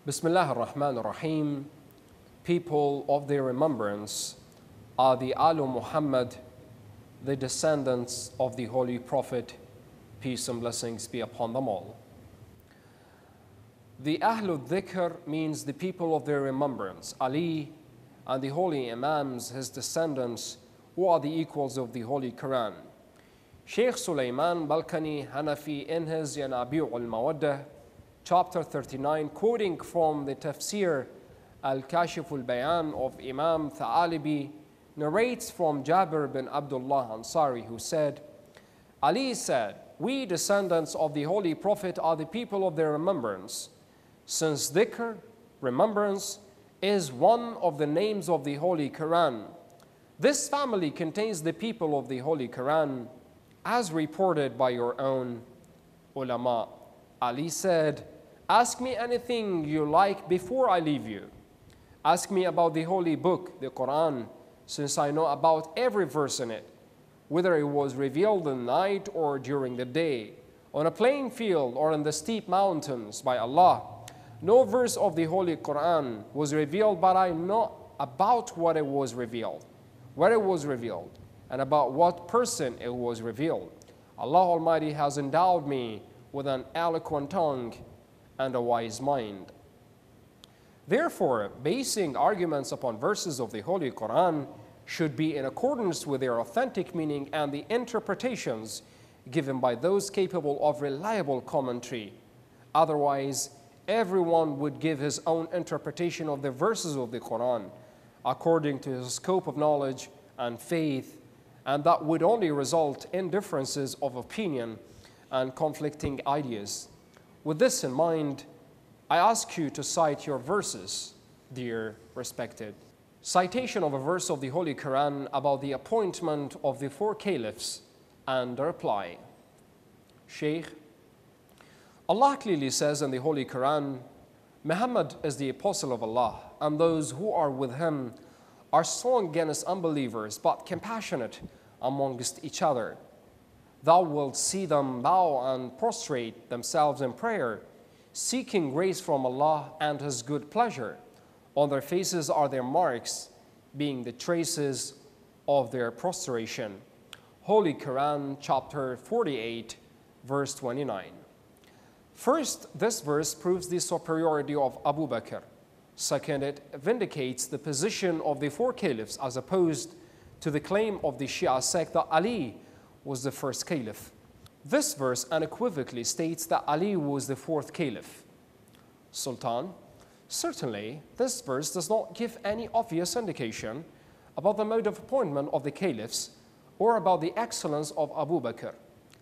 Bismillah ar-Rahman ar-Rahim. People of their remembrance are the Alu Muhammad, the descendants of the Holy Prophet, peace and blessings be upon them all. The Ahlul Dhikr means the people of their remembrance, Ali and the holy Imams, his descendants, who are the equals of the Holy Quran. Sheikh Sulaiman Balkani Hanafi in his Yanabi'u al-Mawaddah, chapter 39, quoting from the Tafsir Al-Kashif al-Bayan of Imam Tha'alibi, narrates from Jabir bin Abdullah Ansari, who said, Ali said, "We descendants of the Holy Prophet are the people of their remembrance, since dhikr, remembrance, is one of the names of the Holy Quran. This family contains the people of the Holy Quran, as reported by your own ulama." Ali said, "Ask me anything you like before I leave you. Ask me about the holy book, the Quran, since I know about every verse in it, whether it was revealed in the night or during the day, on a plain field or in the steep mountains by Allah. No verse of the Holy Quran was revealed, but I know about what it was revealed, where it was revealed, and about what person it was revealed. Allah Almighty has endowed me with an eloquent tongue and a wise mind." Therefore, basing arguments upon verses of the Holy Quran should be in accordance with their authentic meaning and the interpretations given by those capable of reliable commentary. Otherwise, everyone would give his own interpretation of the verses of the Quran according to his scope of knowledge and faith, and that would only result in differences of opinion and conflicting ideas. With this in mind, I ask you to cite your verses, dear respected. Citation of a verse of the Holy Quran about the appointment of the 4 caliphs and a reply. Shaykh, Allah clearly says in the Holy Quran, "Muhammad is the apostle of Allah, and those who are with him are strong against unbelievers, but compassionate amongst each other. Thou wilt see them bow and prostrate themselves in prayer, seeking grace from Allah and His good pleasure. On their faces are their marks, being the traces of their prostration." Holy Quran, chapter 48, verse 29. First, this verse proves the superiority of Abu Bakr. Second, it vindicates the position of the 4 caliphs as opposed to the claim of the Shia sect that Ali was the first caliph. This verse unequivocally states that Ali was the 4th caliph. Sultan, certainly this verse does not give any obvious indication about the mode of appointment of the caliphs or about the excellence of Abu Bakr.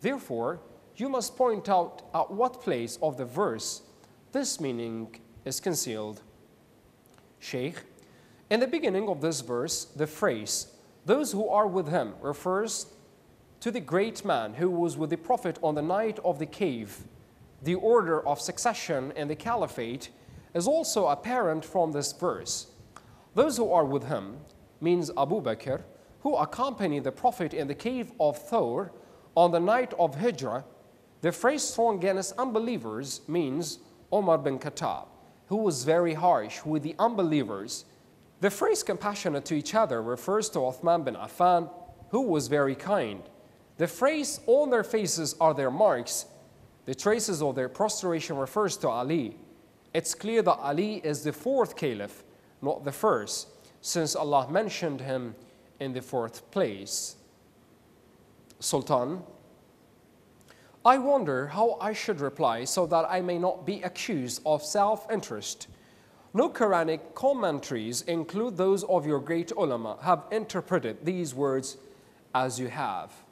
Therefore, you must point out at what place of the verse this meaning is concealed. Shaykh, in the beginning of this verse, the phrase, "those who are with him," refers to the great man who was with the Prophet on the night of the cave. The order of succession in the caliphate is also apparent from this verse. "Those who are with him" means Abu Bakr, who accompanied the Prophet in the cave of Thawr on the night of Hijrah. The phrase "strong against unbelievers" means Umar bin Khattab, who was very harsh with the unbelievers. The phrase "compassionate to each other" refers to Uthman bin Affan, who was very kind. The phrase "on their faces are their marks," the traces of their prostration, refers to Ali. It's clear that Ali is the 4th caliph, not the 1st, since Allah mentioned him in the 4th place. Sultan, I wonder how I should reply so that I may not be accused of self-interest. No Quranic commentaries, include those of your great ulama, have interpreted these words as you have.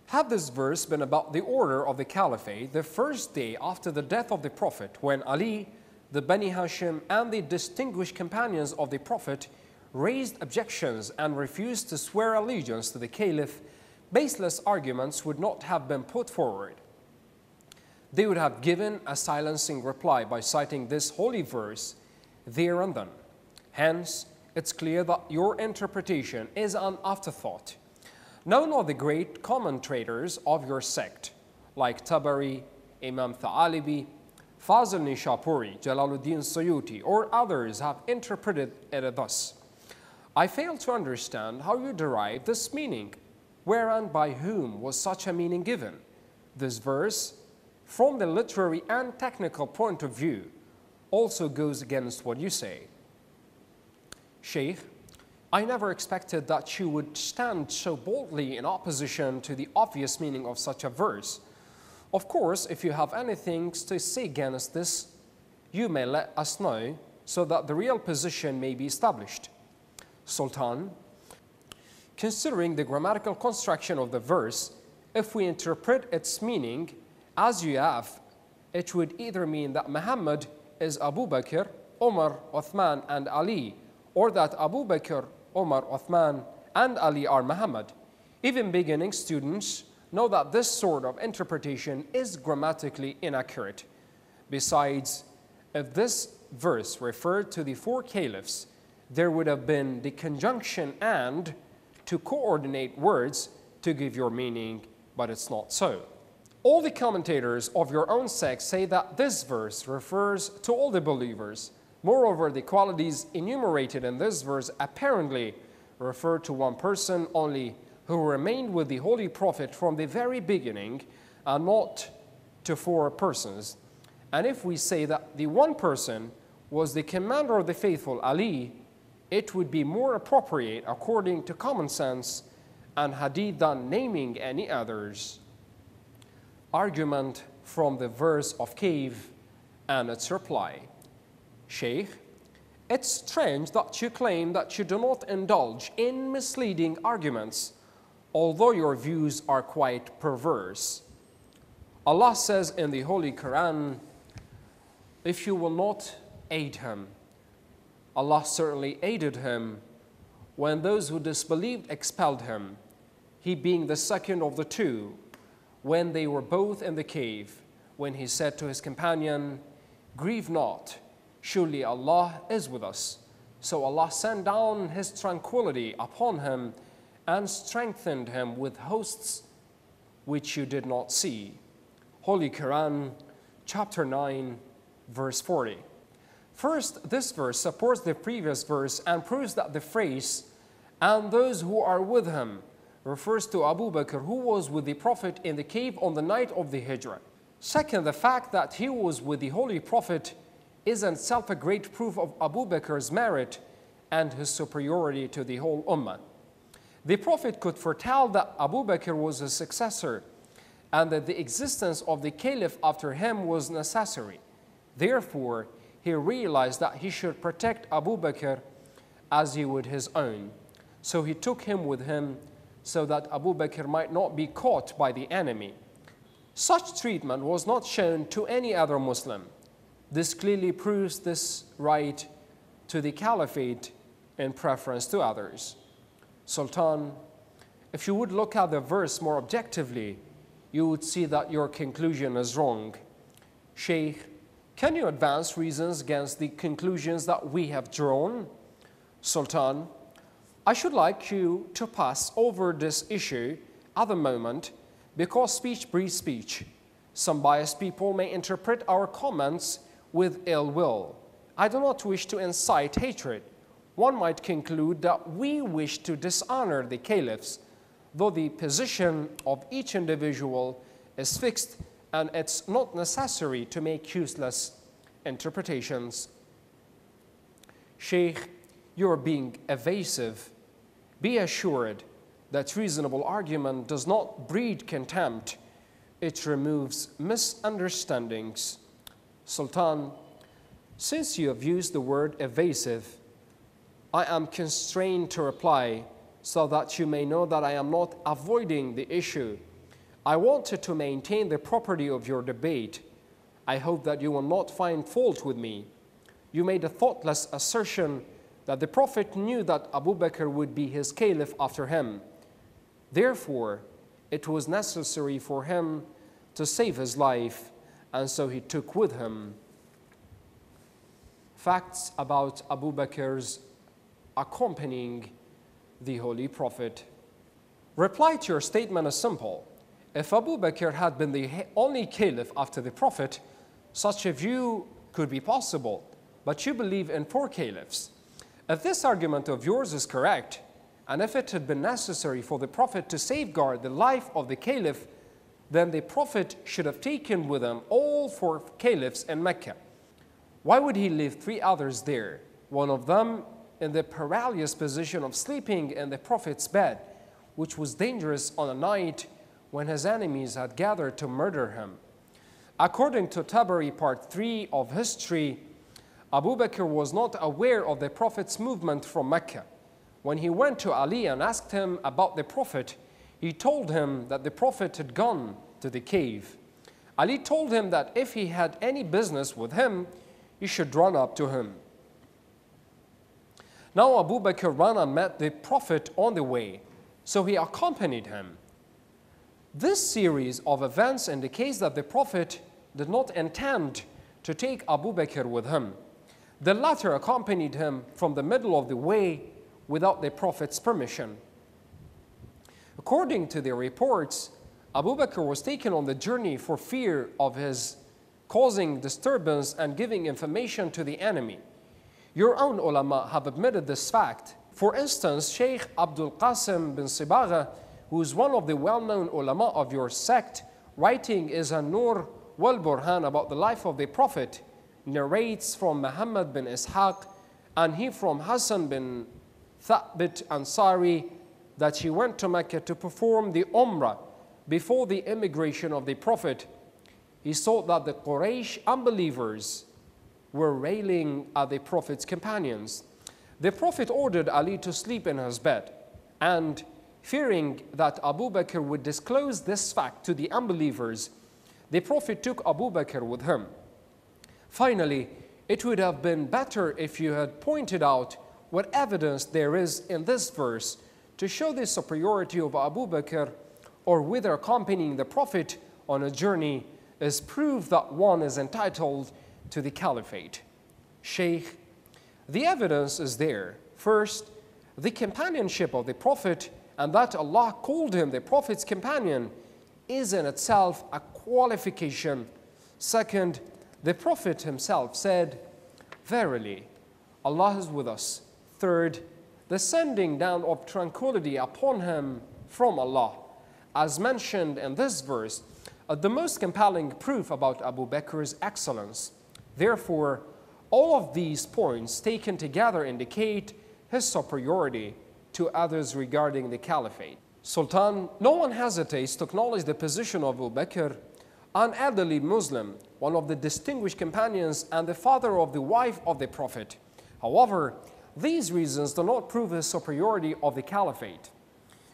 Had this verse been about the order of the caliphate, the first day after the death of the Prophet, when Ali, the Bani Hashim, and the distinguished companions of the Prophet raised objections and refused to swear allegiance to the caliph, baseless arguments would not have been put forward. They would have given a silencing reply by citing this holy verse there and then. Hence, it's clear that your interpretation is an afterthought. None of the great commentators of your sect, like Tabari, Imam Tha'alibi, Fazl Nishapuri, Jalaluddin Suyuti, or others have interpreted it thus: I fail to understand how you derive this meaning. Where and by whom was such a meaning given? This verse, from the literary and technical point of view, also goes against what you say. Sheikh, I never expected that you would stand so boldly in opposition to the obvious meaning of such a verse. Of course, if you have anything to say against this, you may let us know so that the real position may be established. Sultan, considering the grammatical construction of the verse, if we interpret its meaning as you have, it would either mean that Muhammad is Abu Bakr, Umar, Uthman, and Ali, or that Abu Bakr, Umar, Uthman, and Ali are Muhammad. Even beginning students know that this sort of interpretation is grammatically inaccurate. Besides, if this verse referred to the four caliphs, there would have been the conjunction and to coordinate words to give your meaning, but it's not so. All the commentators of your own sect say that this verse refers to all the believers. Moreover, the qualities enumerated in this verse apparently refer to one person only, who remained with the Holy Prophet from the very beginning, and not to four persons. And if we say that the one person was the commander of the faithful, Ali, it would be more appropriate according to common sense and hadith than naming any others. Argument from the verse of cave and its reply. Sheikh, it's strange that you claim that you do not indulge in misleading arguments, although your views are quite perverse. Allah says in the Holy Quran, if you will not aid him, Allah certainly aided him when those who disbelieved expelled him, he being the second of the two, when they were both in the cave, when he said to his companion, grieve not, surely Allah is with us. So Allah sent down his tranquility upon him and strengthened him with hosts which you did not see. Holy Quran, chapter 9, verse 40. First, this verse supports the previous verse and proves that the phrase, and those who are with him, refers to Abu Bakr, who was with the Prophet in the cave on the night of the Hijrah. Second, the fact that he was with the Holy Prophet is in itself a great proof of Abu Bakr's merit and his superiority to the whole Ummah. The Prophet could foretell that Abu Bakr was his successor and that the existence of the caliph after him was necessary. Therefore, he realized that he should protect Abu Bakr as he would his own. So he took him with him so that Abu Bakr might not be caught by the enemy. Such treatment was not shown to any other Muslim. This clearly proves this right to the caliphate in preference to others. Sultan, if you would look at the verse more objectively, you would see that your conclusion is wrong. Sheikh, can you advance reasons against the conclusions that we have drawn? Sultan, I should like you to pass over this issue at the moment because speech breeds speech. Some biased people may interpret our comments with ill will. I do not wish to incite hatred. One might conclude that we wish to dishonor the caliphs, though the position of each individual is fixed and it's not necessary to make useless interpretations. Sheikh, you are being evasive. Be assured that reasonable argument does not breed contempt. It removes misunderstandings. Sultan, since you have used the word evasive, I am constrained to reply so that you may know that I am not avoiding the issue. I wanted to maintain the property of your debate. I hope that you will not find fault with me. You made a thoughtless assertion that the Prophet knew that Abu Bakr would be his caliph after him. Therefore, it was necessary for him to save his life, and so he took with him. Facts about Abu Bakr's accompanying the Holy Prophet. Reply to your statement is simple. If Abu Bakr had been the only caliph after the Prophet, Such a view could be possible, but you believe in 4 caliphs. If this argument of yours is correct, and if it had been necessary for the Prophet to safeguard the life of the caliph, then the Prophet should have taken with him all 4 caliphs in Mecca. Why would he leave 3 others there, one of them in the perilous position of sleeping in the Prophet's bed, which was dangerous on a night when his enemies had gathered to murder him? According to Tabari Part 3 of History, Abu Bakr was not aware of the Prophet's movement from Mecca. When he went to Ali and asked him about the Prophet, he told him that the Prophet had gone to the cave. Ali told him that if he had any business with him, he should run up to him. Now Abu Bakr ran and met the Prophet on the way, so he accompanied him. This series of events indicates that the Prophet did not intend to take Abu Bakr with him. The latter accompanied him from the middle of the way without the Prophet's permission. According to the reports, Abu Bakr was taken on the journey for fear of his causing disturbance and giving information to the enemy. Your own ulama have admitted this fact. For instance, Sheikh Abdul Qasim bin Sibagha, who is one of the well-known ulama of your sect, writing is An-Nur wal Burhan about the life of the Prophet, narrates from Muhammad bin Ishaq and he from Hassan bin Thabit Ansari that he went to Mecca to perform the Umrah before the immigration of the Prophet. He saw that the Quraysh unbelievers were railing at the Prophet's companions. The Prophet ordered Ali to sleep in his bed, and fearing that Abu Bakr would disclose this fact to the unbelievers, the Prophet took Abu Bakr with him. Finally, it would have been better if you had pointed out what evidence there is in this verse to show the superiority of Abu Bakr, or whether accompanying the Prophet on a journey is proof that one is entitled to the caliphate. Sheikh, the evidence is there. First, the companionship of the Prophet, and that Allah called him the Prophet's companion, is in itself a qualification. Second, the Prophet himself said, "Verily, Allah is with us." Third, the sending down of tranquility upon him from Allah, as mentioned in this verse, the most compelling proof about Abu Bakr's excellence. Therefore, all of these points taken together indicate his superiority to others regarding the caliphate. Sultan, no one hesitates to acknowledge the position of Abu Bakr, an elderly Muslim, one of the distinguished companions and the father of the wife of the Prophet. However, these reasons do not prove his superiority of the caliphate.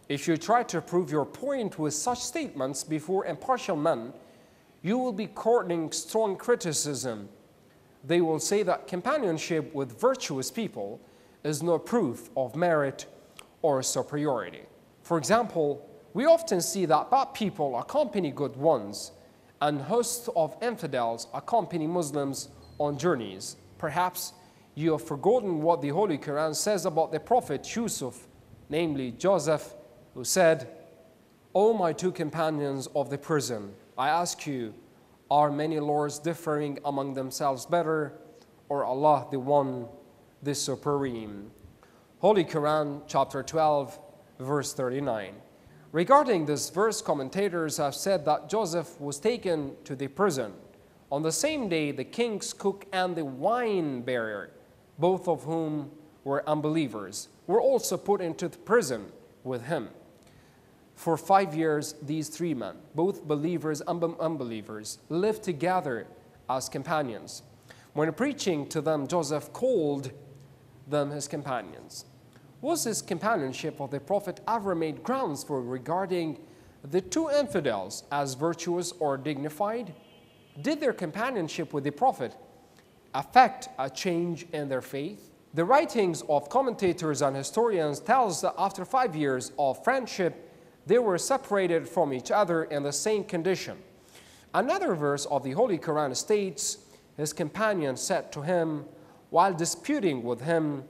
If you try to prove your point with such statements before impartial men, you will be courting strong criticism. They will say that companionship with virtuous people is no proof of merit or superiority. For example, we often see that bad people accompany good ones, and hosts of infidels accompany Muslims on journeys. Perhaps you have forgotten what the Holy Quran says about the Prophet Yusuf, namely Joseph, who said, "O my 2 companions of the prison, I ask you, are many lords differing among themselves better, or Allah the One, the Supreme?" Holy Quran, chapter 12, verse 39. Regarding this verse, commentators have said that Joseph was taken to the prison. On the same day, the king's cook and the wine bearer, both of whom were unbelievers, were also put into the prison with him. For 5 years, these 3 men, both believers and unbelievers, lived together as companions. When preaching to them, Joseph called them his companions. Was his companionship of the Prophet ever made grounds for regarding the 2 infidels as virtuous or dignified? Did their companionship with the Prophet affect a change in their faith? The writings of commentators and historians tell us that after 5 years of friendship, they were separated from each other in the same condition. Another verse of the Holy Quran states, his companion said to him, while disputing with him,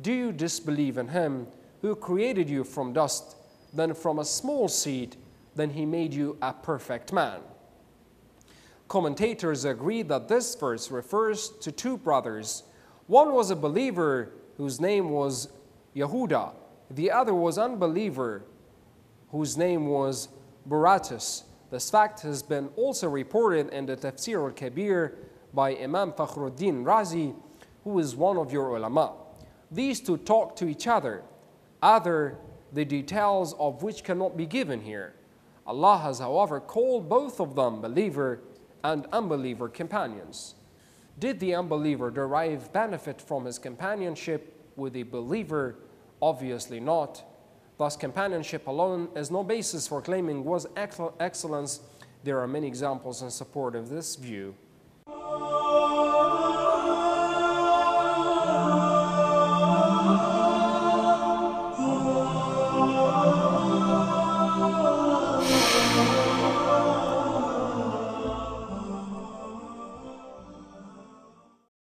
"Do you disbelieve in him who created you from dust, then from a small seed, then he made you a perfect man?" Commentators agree that this verse refers to two brothers. One was a believer whose name was Yehuda. The other was an unbeliever whose name was Buratus. This fact has been also reported in the Tafsir al-Kabir by Imam Fakhruddin Razi, who is one of your ulama. These two talked to each other, the details of which cannot be given here. Allah has, however, called both of them believer and unbeliever companions. Did the unbeliever derive benefit from his companionship with the believer? Obviously not. Thus, companionship alone is no basis for claiming was excellence. There are many examples in support of this view.